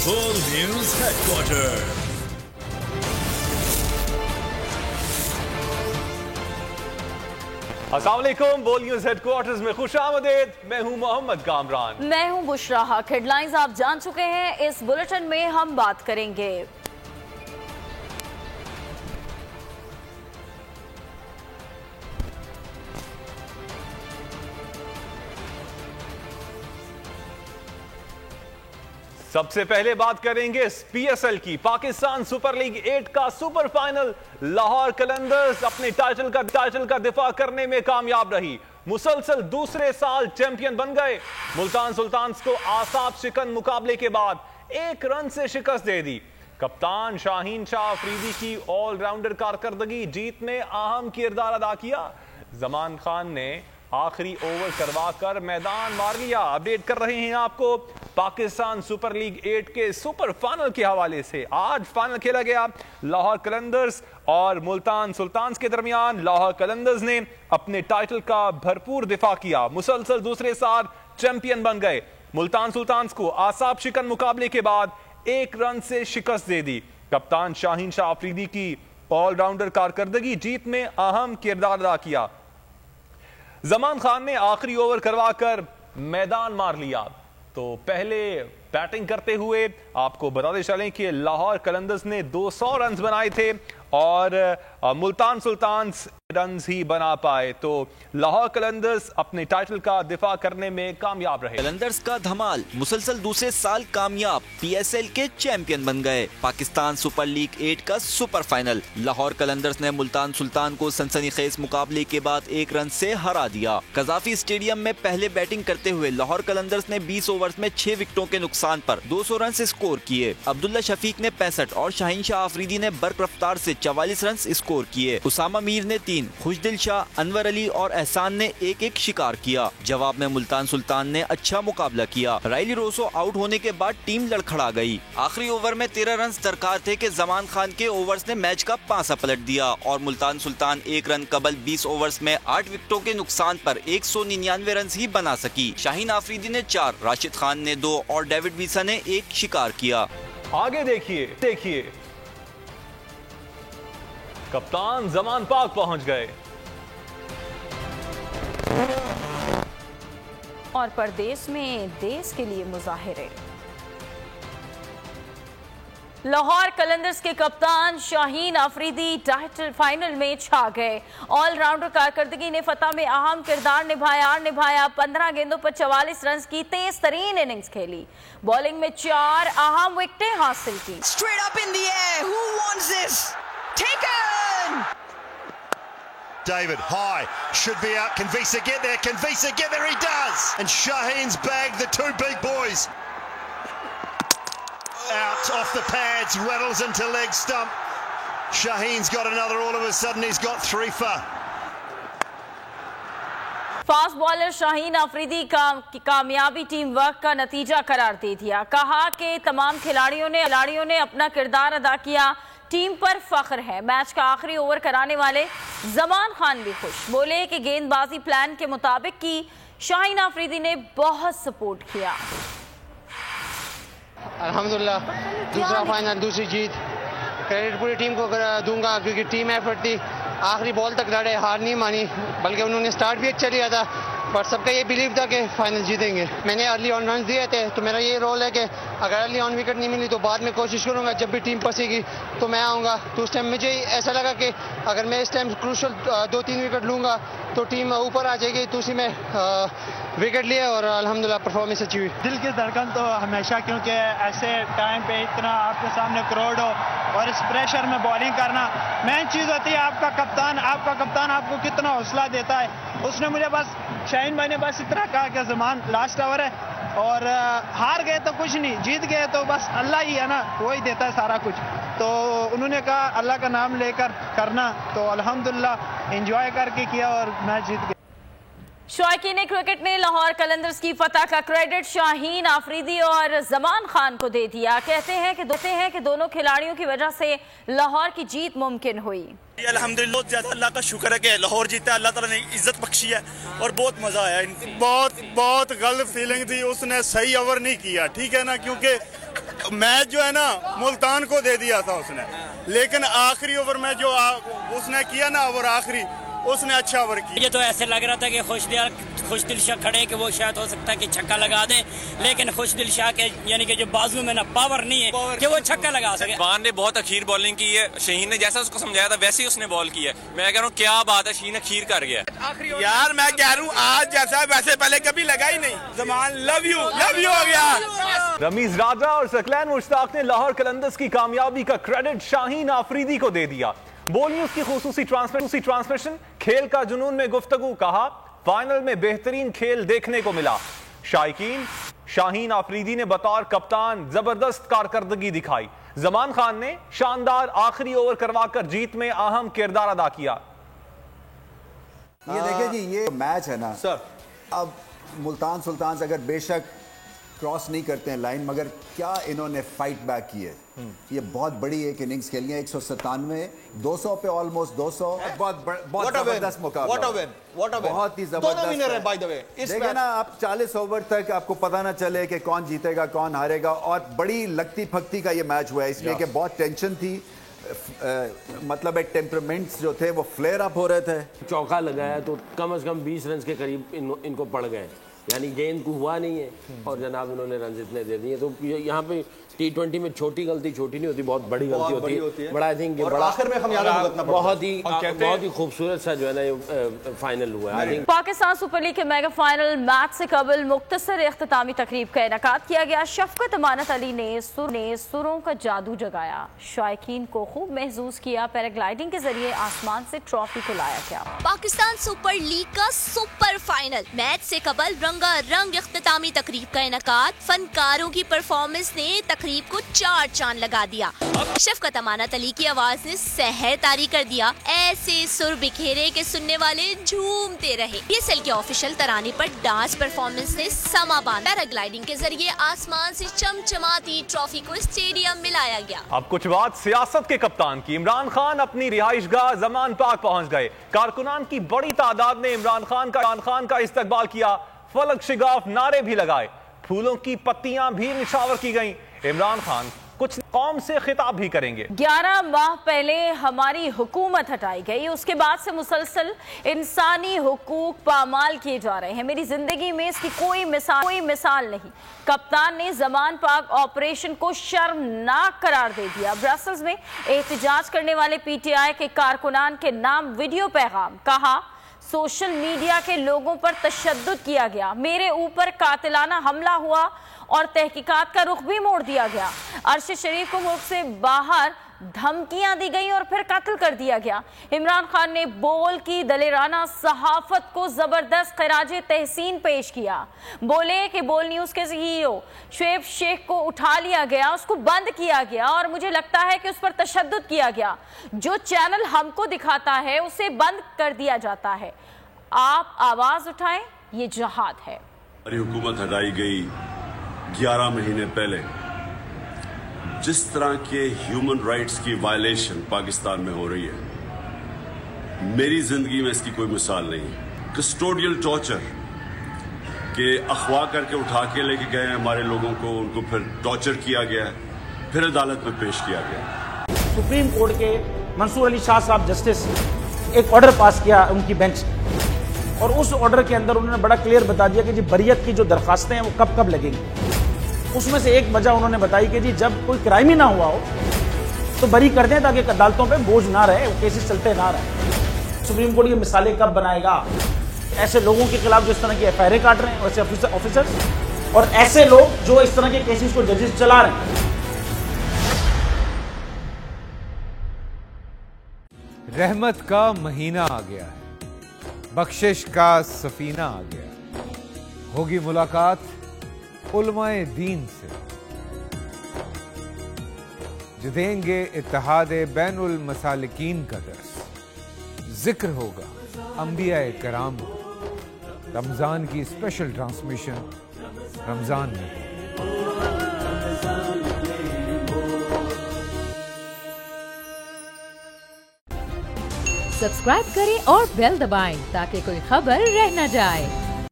Full News Headquarters. अस्सलाम वालेकुम। बोल न्यूज हेडक्वार्टर्स में खुशामदीद। मैं हूं मोहम्मद कामरान। मैं हूं बुशरा हक। हेडलाइंस आप जान चुके हैं, इस बुलेटिन में हम बात करेंगे। सबसे पहले बात करेंगे पीएसएल की। पाकिस्तान सुपर लीग 8 का सुपर फाइनल। लाहौर कलंदर्स अपने टाइटल का दिफा करने में कामयाब रही। मुसलसल दूसरे साल चैंपियन बन गए। मुल्तान सुल्तान्स को आसाब शिकन मुकाबले के बाद 1 रन से शिकस्त दे दी। कप्तान शाहीन शाह अफरीदी की ऑलराउंडर कारकर्दगी जीत में अहम किरदार अदा किया। जमान खान ने आखिरी ओवर करवाकर मैदान मार लिया। अपडेट कर रहे हैं आपको पाकिस्तान सुपर लीग 8 के सुपर फाइनल के हवाले से। आज फाइनल खेला गया लाहौर कलंदर्स और मुल्तान सुल्तान्स के दरमियान। लाहौर कलंदर्स ने अपने टाइटल का भरपूर दिफा किया। मुसलसल दूसरे साल चैंपियन बन गए। मुल्तान सुल्तान्स को आसाब शिकन मुकाबले के बाद 1 रन से शिकस्त दे दी। कप्तान शाहीन शाह अफरीदी की ऑलराउंडर कारकर्दगी जीत में अहम किरदार अदा किया। जमान खान ने आखिरी ओवर करवाकर मैदान मार लिया। तो पहले बैटिंग करते हुए आपको बताते चलें कि लाहौर कलंदर्स ने 200 रन बनाए थे और मुल्तान सुल्तान्स रन ही बना पाए। तो लाहौर कलंदर्स अपने टाइटल का दिफा करने में कामयाब रहे। कलंदर्स का धमाल, मुसलसल दूसरे साल कामयाब, पीएसएल के चैंपियन बन गए। पाकिस्तान सुपर लीग 8 का सुपर फाइनल। लाहौर कलंदर्स ने मुल्तान सुल्तान को सनसनीखेज मुकाबले के बाद 1 रन से हरा दिया। कजाफी स्टेडियम में पहले बैटिंग करते हुए लाहौर कलंदर्स ने 20 ओवर्स में 6 विकेटों के नुकसान पर 200 रन स्कोर किए। अब्दुल्ला शफीक ने 65 और शाहीन शाह अफरीदी ने बर्क रफ्तार से 44 रन स्कोर किए। उसामा मीर ने 3, खुशदिल शाह, अनवर अली और एहसान ने 1-1 शिकार किया। जवाब में मुल्तान सुल्तान ने अच्छा मुकाबला किया। राइली रोसो आउट होने के बाद टीम लड़खड़ा गई। आखिरी ओवर में 13 रन दरकार थे कि जमान खान के ओवर्स ने मैच का पासा पलट दिया और मुल्तान सुल्तान 1 रन कबल 20 ओवर्स में 8 विकेटों के नुकसान पर 199 रन ही बना सकी। शाहीन आफरीदी ने 4, राशिद खान ने 2 और डेविड वीसा ने 1 शिकार किया। आगे देखिए कप्तान जमान पाक पहुंच गए और परदेश में देश के लिए मुजाहिरे। लाहौर कलंदर्स के कप्तान शाहीन अफरीदी टाइटल फाइनल में छा गए। ऑलराउंडर कारकर्दगी ने फतह में अहम किरदार निभाया। 15 गेंदों पर 44 रन की तेज तरीन इनिंग्स खेली। बॉलिंग में 4 अहम विकेटें हासिल की। Straight up in the air, who wants this? Taken! David, high, should be out. Can Visa get there? Can Visa get there? He does! And Shaheen's bagged the 2 big boys. Out off the pads, rattles into leg stump. Shaheen's got another all of a sudden. He's got 3 for. Fast bowler Shaheen Afridi का कामयाबी team work का नतीजा करार दे दिया। कहा कि तमाम खिलाड़ियों ने अपना किरदार अदा किया। टीम पर फख्र है। मैच का आखिरी ओवर कराने वाले जमान खान भी खुश। बोले कि गेंदबाजी प्लान के मुताबिक की। शाहीन अफरीदी ने बहुत सपोर्ट किया। अल्हम्दुलिल्लाह दूसरा फाइनल, दूसरी जीत। क्रेडिट पूरी टीम को दूंगा क्योंकि टीम एफर्ट थी। आखिरी बॉल तक लड़े, हार नहीं मानी, बल्कि उन्होंने स्टार्ट भी अच्छा लिया था। पर सबका ये बिलीव था कि फाइनल जीतेंगे। मैंने अर्ली ऑन रन दिए थे, तो मेरा ये रोल है कि अगर अर्ली ऑन विकेट नहीं मिली तो बाद में कोशिश करूंगा, जब भी टीम फंसेगी तो मैं आऊँगा। तो उस टाइम मुझे ऐसा लगा कि अगर मैं इस टाइम क्रूशल 2-3 विकेट लूँगा तो टीम ऊपर आ जाएगी। तो उसी में विकेट लिए और अल्हम्दुलिल्लाह परफॉर्मेंस अच्छी हुई। दिल की धड़कन तो हमेशा, क्योंकि ऐसे टाइम पे इतना आपके सामने क्राउड हो और इस प्रेशर में बॉलिंग करना मेन चीज़ होती है। आपका कप्तान आपको कितना हौसला देता है। उसने मुझे बस, शाहीन भाई ने बस इतना कहा कि ज़मान लास्ट ओवर है और हार गए तो कुछ नहीं, जीत गए तो बस अल्लाह ही है ना, वही देता है सारा कुछ। तो उन्होंने कहा अल्लाह का नाम लेकर करना, तो अल्हम्दुलिल्लाह एंजॉय करके किया और मैच जीत गए। शौकीन क्रिकेट ने लाहौर कलंदर्स की फतह का क्रेडिट शाहीन आफरीदी और जमान खान को दे दिया। कहते हैं कि दोनों खिलाड़ियों की वजह से लाहौर की जीत मुमकिन हुई। अल्हम्दुलिल्लाह बहुत ज़्यादा अल्लाह का शुक्र है कि लाहौर जीता, अल्लाह ताला ने इज्जत बख्शी है और बहुत मज़ा आया। बहुत गलत फीलिंग थी, उसने सही ओवर नहीं किया, ठीक है ना, क्योंकि मैच जो है ना मुल्तान को दे दिया था उसने, लेकिन आखिरी ओवर में जो उसने किया ना ओवर आखिरी, उसने अच्छा ओवर किया। ये तो ऐसे लग रहा था कि खुशदिल शाह खड़े कि वो शायद हो सकता है कि छक्का लगा दे, लेकिन खुशदिल शाह के यानी कि जो बाजू में ना पावर नहीं है कि वो छक्का लगा सके। वान ने बहुत अखीर बॉलिंग की है, शहीन ने जैसा उसको समझाया था वैसे ही उसने बॉल की है। मैं कह रहा हूँ क्या बात है, शहीन अखीर कर गया यार। मैं कह रहा हूँ आज जैसा वैसे पहले कभी लगा ही नहीं। जमान लव यू हो गया। रमीज राजा और सकलैन मुश्ताक ने लाहौर कलंदर्स की कामयाबी का क्रेडिट शाहीन आफरीदी को दे दिया। बोल न्यूज की खुसूसी ट्रांसमिशन, खेल का जुनून में गुफ्तगू, कहा फाइनल में बेहतरीन खेल देखने को मिला। शायकीन, शाहीन आफरीदी ने बतौर कप्तान जबरदस्त कारकर्दगी दिखाई। जमान खान ने शानदार आखिरी ओवर करवाकर जीत में अहम किरदार अदा किया। ये देखिए जी, ये मैच है ना सर, अब मुल्तान सुल्तान अगर बेशक क्रॉस नहीं करते हैं लाइन, मगर क्या इन्होंने फाइट बैक की है। ये बहुत बड़ी एक इनिंग्स खेली है, 197, 200 पे ऑलमोस्ट 200, बहुत जबरदस्त मुकाबला, बहुत ही जबरदस्त। देखिए ना, आप 40 ओवर तक आपको पता ना चले कि कौन जीतेगा कौन हारेगा, और बड़ी लगती फकती का ये मैच हुआ है, इसलिए कि बहुत टेंशन थी। मतलब एक टेम्परामेंट्स जो थे वो फ्लेयर अप हो रहे थे। चौका लगाया तो कम से कम 20 रन के करीब इनको पड़ गए, यानी गेंद को हुआ नहीं है और जनाब इन्होंने रन इतने दे दिए। तो यहाँ पे T20 में छोटी गलती छोटी नहीं होती, बहुत बड़ी गलती होती है। बड़ा आई थिंक आखिर में बहुत ही खूबसूरत सा जो है ना ये फाइनल हुआ है। पाकिस्तान सुपर लीग के मेगा फाइनल मैच से कबल मुख्तसर इख्तितामी तकरीब का इनेकाद किया गया। शफकत अमानत अली ने सुरों का जादू जगाया, शायकीन को खूब महसूस किया। पैराग्लाइडिंग के जरिए आसमान से ट्रॉफी को लाया गया। पाकिस्तान सुपर लीग का सुपर फाइनल मैच से कबल रंगारंग इख्तितामी तकरीब का इनेकाद। फनकारों की परफॉर्मेंस ने तकरीब को 4 चांद लगा दिया। शफकत अमानत अली की आवाज ने सहर तारी कर दिया, ऐसे सुर बिखेरे के सुनने वाले झूमते रहे। PSL के ऑफिशियल तराने पर डांस परफॉर्मेंस ने समा बांधा। पैराग्लाइडिंग के जरिए आसमान से चमचमाती ट्रॉफी को स्टेडियम में लाया गया। अब कुछ बात सियासत के कप्तान की। इमरान खान अपनी रिहाइशगाह जमान पाक पहुंच गए। कारकुनान की बड़ी तादाद ने इमरान खान का इस्तकबाल किया, फलक शिगाफ नारे भी लगाए, फूलों की पत्तियां भी निछावर की गईं। इमरान खान कुछ कौम से खिताब भी करेंगे। 11 माह पहले हमारी हुकूमत हटाई गई, उसके बाद से मुसलसल इंसानी हुकूक पामाल किए जा रहे हैं। मेरी जिंदगी में इसकी कोई मिसाल नहीं। कप्तान ने जमान पाक ऑपरेशन को शर्मनाक करार दे दिया। ब्रसल्स में एहतजाज करने वाले PTI के कारकुनान के नाम वीडियो पैगाम, कहा सोशल मीडिया के लोगों पर तशद्दुद किया गया, मेरे ऊपर कातिलाना हमला हुआ और तहकीकात का रुख भी मोड़ दिया गया। अर्श शरीफ को मुल्क से बाहर धमकियां दी गई और फिर कत्ल कर दिया गया। इमरान खान ने बोल की दलेराना सहाफत को जबरदस्त खराजे तहसीन पेश किया। बोले कि बोल न्यूज के CEO शुएब शेख को उठा लिया गया, उसको बंद किया गया और मुझे लगता है कि उस पर तशद्दुद किया गया। जो चैनल हमको दिखाता है उसे बंद कर दिया जाता है। आप आवाज उठाएं, ये जहाद है। हमारी हुकूमत हटाई गई 11 महीने पहले। जिस तरह के ह्यूमन राइट्स की वायलेशन पाकिस्तान में हो रही है, मेरी जिंदगी में इसकी कोई मिसाल नहीं। कस्टोडियल टॉर्चर के अगवा करके उठा के लेके गए हमारे लोगों को, उनको फिर टॉर्चर किया गया, फिर अदालत में पेश किया गया। सुप्रीम कोर्ट के मंसूर अली शाह साहब जस्टिस एक ऑर्डर पास किया उनकी बेंच, और उस ऑर्डर के अंदर उन्होंने बड़ा क्लियर बता दिया कि जी बरियत की जो दरखास्तें हैं वो कब कब लगेंगी। उसमें से एक वजह उन्होंने बताई कि जी जब कोई क्राइम ही ना हुआ हो तो बरी कर दें, ताकि अदालतों पे बोझ ना रहे, वो केसेस चलते ना रहे। सुप्रीम कोर्ट ये मिसालें कब बनाएगा ऐसे लोगों के खिलाफ जो इस तरह की FIR काट रहे हैं, वैसे ऑफिसर्स, और ऐसे लोग जो इस तरह के केसेस को जजेस चला रहे हैं। रहमत का महीना आ गया है, बख्शिश का सफीना आ गया, होगी मुलाकात उलमाए दीन से, जो देंगे इत्तेहादे बैनुल मसालिकीन का दर्स, जिक्र होगा अंबियाए कराम। रमजान की स्पेशल ट्रांसमिशन रमजान में। सब्सक्राइब करें और बेल दबाएं ताकि कोई खबर रह न जाए।